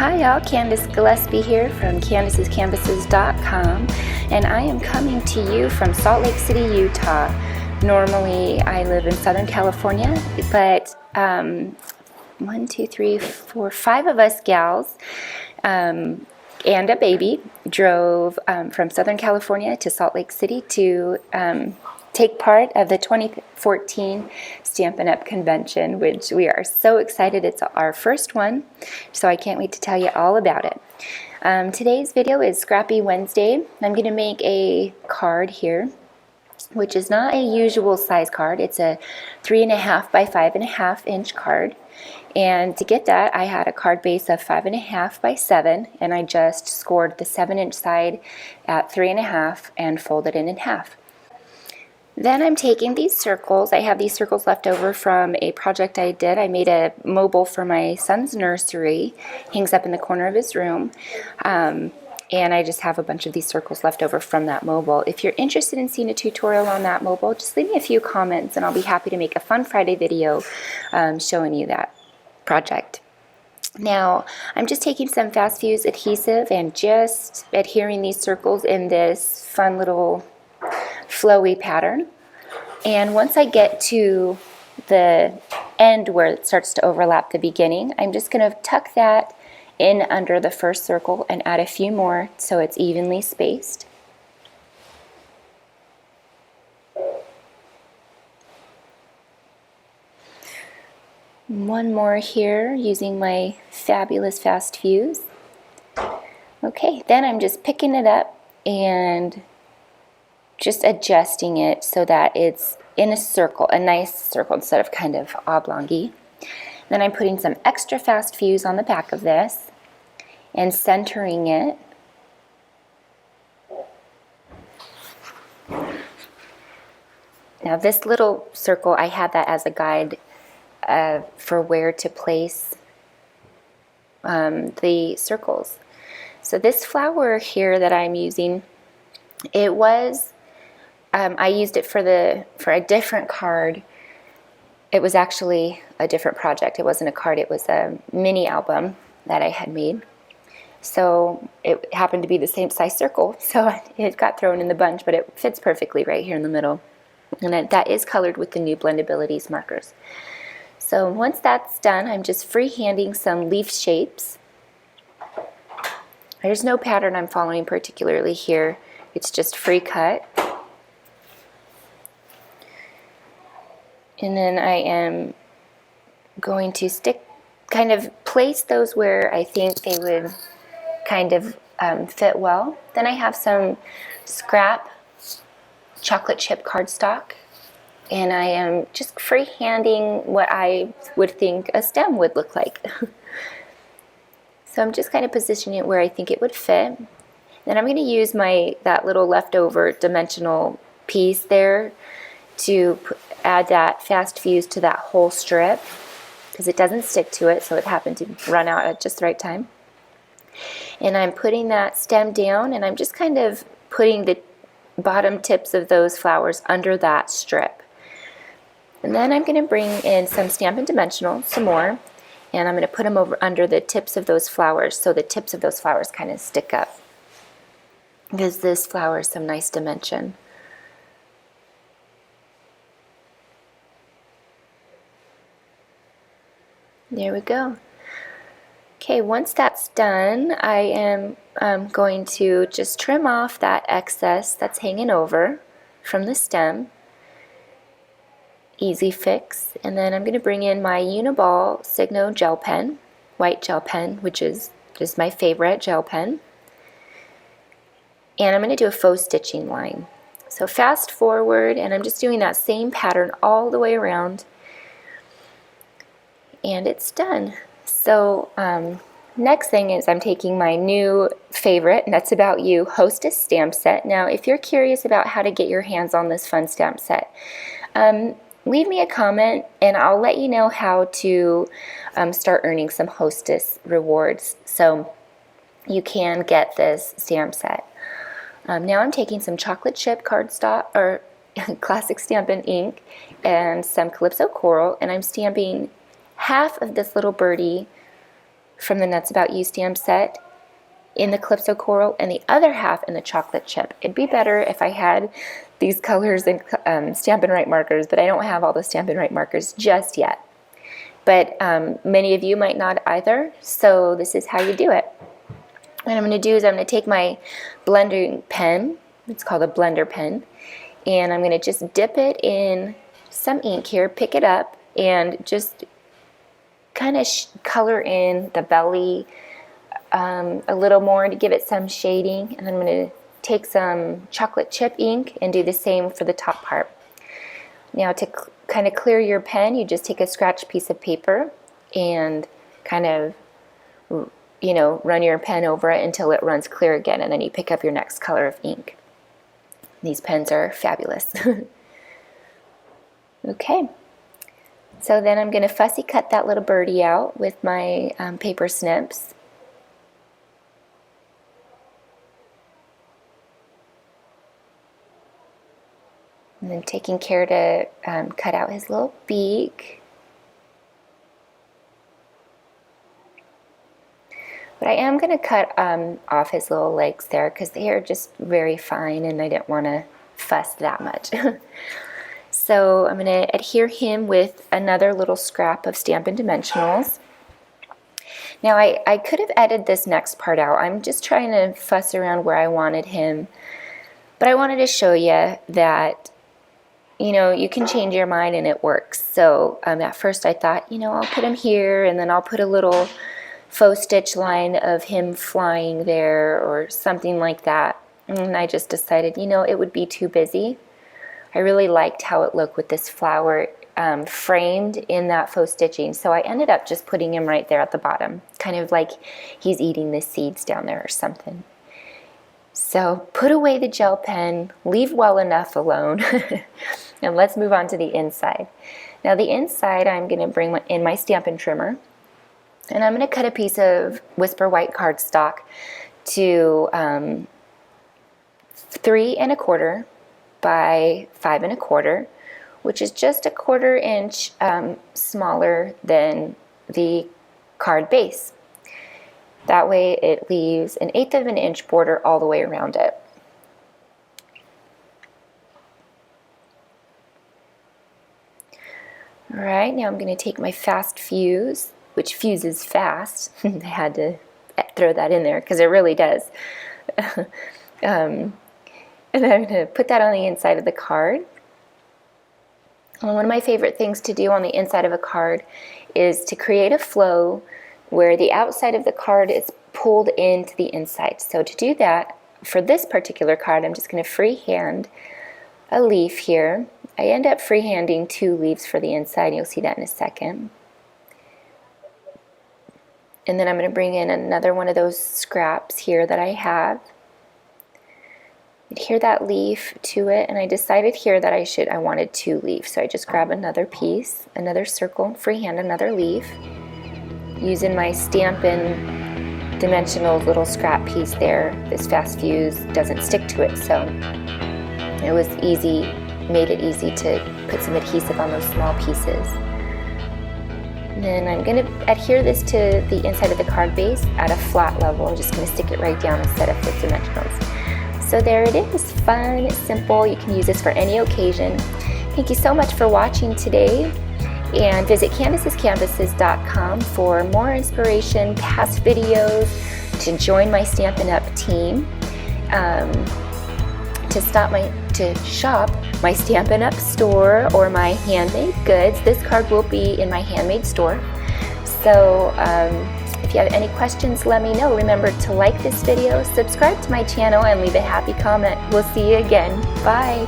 Hi y'all, Candace Gillespie here from CandacesCanvases.com, and I am coming to you from Salt Lake City, Utah. Normally I live in Southern California, but 5 of us gals and a baby drove from Southern California to Salt Lake City to take part of the 2014 Stampin' Up! Convention, which we are so excited. It's our first one, so I can't wait to tell you all about it. Today's video is Scrappy Wednesday. I'm going to make a card here, which is not a usual size card. It's a 3.5 by 5.5 inch card. And to get that, I had a card base of 5.5 by 7, and I just scored the 7-inch side at 3.5 and folded it in half. Then I'm taking these circles. I have these circles left over from a project I did. I made a mobile for my son's nursery. Hangs up in the corner of his room. And I just have a bunch of these circles left over from that mobile. If you're interested in seeing a tutorial on that mobile, just leave me a few comments and I'll be happy to make a Fun Friday video showing you that project. Now, I'm just taking some fast fuse adhesive and just adhering these circles in this fun little flowy pattern. And once I get to the end where it starts to overlap the beginning, I'm just going to tuck that in under the first circle and add a few more so it's evenly spaced. One more here using my fabulous fast fuse. Okay, then I'm just picking it up and just adjusting it so that it's in a circle, a nice circle instead of kind of oblongy. Then I'm putting some extra fast fuse on the back of this and centering it. Now this little circle, I had that as a guide for where to place the circles. So this flower here that I'm using, it was I used it for a different card. It was actually a different project. It wasn't a card, it was a mini album that I had made. So it happened to be the same size circle, so it got thrown in the bunch, but it fits perfectly right here in the middle. And that is colored with the new Blendabilities markers. So once that's done, I'm just freehanding some leaf shapes. There's no pattern I'm following particularly here. It's just free cut. And then I am going to kind of place those where I think they would kind of fit well. Then I have some scrap chocolate chip cardstock, and I am just freehanding what I would think a stem would look like. So I'm just kind of positioning it where I think it would fit. Then I'm going to use that little leftover dimensional piece there to add that fast fuse to that whole strip, because it doesn't stick to it, so it happened to run out at just the right time. And I'm putting that stem down, and I'm just kind of putting the bottom tips of those flowers under that strip. And then I'm going to bring in some Stampin' Dimensional, some more, and I'm going to put them over under the tips of those flowers so the tips of those flowers kind of stick up, because this flower is some nice dimension. There we go. Okay, once that's done, I am going to just trim off that excess that's hanging over from the stem. Easy fix. And then I'm going to bring in my Uniball Signo gel pen, white gel pen, which is just my favorite gel pen. And I'm going to do a faux stitching line. So fast forward, and I'm just doing that same pattern all the way around. And it's done. So next thing is I'm taking my new favorite, and that's About You Hostess stamp set. Now if you're curious about how to get your hands on this fun stamp set, leave me a comment and I'll let you know how to start earning some Hostess rewards so you can get this stamp set. Now I'm taking some chocolate chip cardstock, or classic Stampin' ink, and some Calypso Coral, and I'm stamping half of this little birdie from the Nuts About You stamp set in the Calypso Coral and the other half in the chocolate chip. It'd be better if I had these colors in Stampin' Write markers, but I don't have all the Stampin' Write markers just yet. But many of you might not either, so this is how you do it. What I'm going to do is I'm going to take my blending pen, it's called a blender pen, and I'm going to just dip it in some ink here, pick it up, and just kind of color in the belly a little more to give it some shading. And then I'm going to take some chocolate chip ink and do the same for the top part. Now to kind of clear your pen, you just take a scratch piece of paper and kind of, you know, run your pen over it until it runs clear again, and then you pick up your next color of ink. These pens are fabulous. Okay, so then I'm going to fussy cut that little birdie out with my paper snips. And then taking care to cut out his little beak. But I am going to cut off his little legs there because they are just very fine and I didn't want to fuss that much. So I'm going to adhere him with another little scrap of Stampin' Dimensionals. Now I could have edited this next part out. I'm just trying to fuss around where I wanted him. But I wanted to show you that, you know, you can change your mind and it works. So at first I thought, you know, I'll put him here and then I'll put a little faux stitch line of him flying there or something like that. And I just decided, you know, it would be too busy. I really liked how it looked with this flower framed in that faux stitching. So I ended up just putting him right there at the bottom, kind of like he's eating the seeds down there or something. So put away the gel pen, leave well enough alone, and let's move on to the inside. Now the inside I'm going to bring in my Stampin' Trimmer, and I'm going to cut a piece of Whisper White cardstock to 3 1/4 by 5 1/4, which is just a 1/4 inch smaller than the card base. That way it leaves an 1/8 of an inch border all the way around it. Alright, now I'm going to take my fast fuse, which fuses fast. I had to throw that in there because it really does. And I'm going to put that on the inside of the card. And one of my favorite things to do on the inside of a card is to create a flow where the outside of the card is pulled into the inside. So to do that, for this particular card, I'm just going to freehand a leaf here. I end up freehanding 2 leaves for the inside. You'll see that in a second. And then I'm going to bring in another one of those scraps here that I have. Adhere that leaf to it, and I decided here that I wanted 2 leaves. So I just grab another piece, another circle, freehand another leaf, using my Stampin' Dimensional little scrap piece there. This fast fuse doesn't stick to it, so it was easy, made it easy to put some adhesive on those small pieces. And then I'm going to adhere this to the inside of the card base at a flat level. I'm just going to stick it right down instead of with dimensionals. So there it is, fun, simple. You can use this for any occasion. Thank you so much for watching today, and visit Candace'sCanvases.com for more inspiration, past videos, to join my Stampin' Up! Team, to shop my Stampin' Up! Store or my handmade goods. This card will be in my handmade store. So if you have any questions, let me know. Remember to like this video, subscribe to my channel, and leave a happy comment. We'll see you again. Bye.